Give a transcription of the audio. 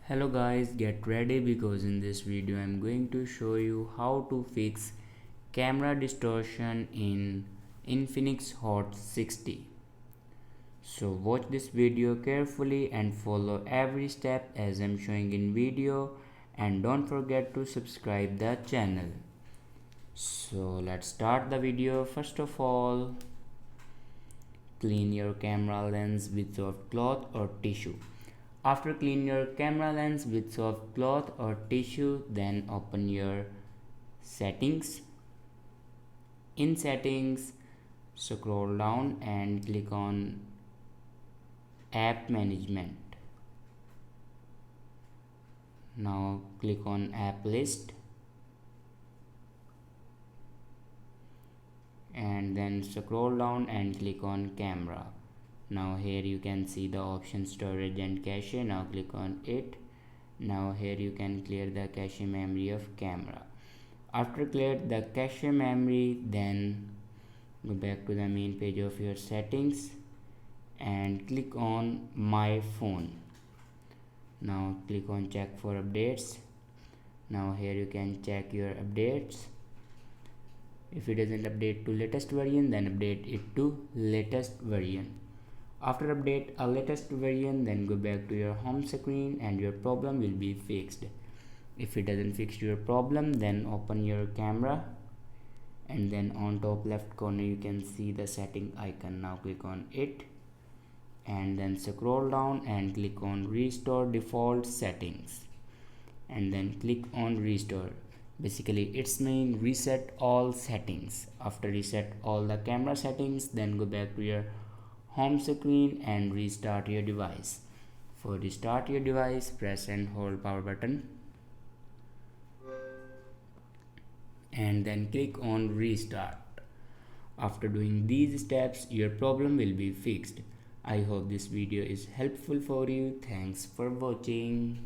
Hello guys, get ready because in this video I'm going to show you how to fix camera distortion in Infinix Hot 60. So watch this video carefully and follow every step as I'm showing in video, and don't forget to subscribe the channel. So let's start the video. First of all, clean your camera lens with soft cloth or tissue. After clean your camera lens with soft cloth or tissue, then open your settings. In settings, scroll down and click on app management. Now click on app list and then scroll down and click on camera. Now here you can see the option storage and cache. Now click on it. Now here you can clear the cache memory of camera. After clear the cache memory, then go back to the main page of your settings and click on my phone. Now click on check for updates. Now here you can check your updates. If it doesn't update to latest version, then update it to latest version. After update a latest version, then go back to your home screen and your problem will be fixed. If it doesn't fix your problem, then open your camera and then on top left corner you can see the setting icon. Now click on it and then scroll down and click on restore default settings and then click on restore. Basically it's mean reset all settings. After reset all the camera settings, then go back to your home screen and restart your device. For restart your device, press and hold power button and then click on restart. After doing these steps, your problem will be fixed. I hope this video is helpful for you. Thanks for watching.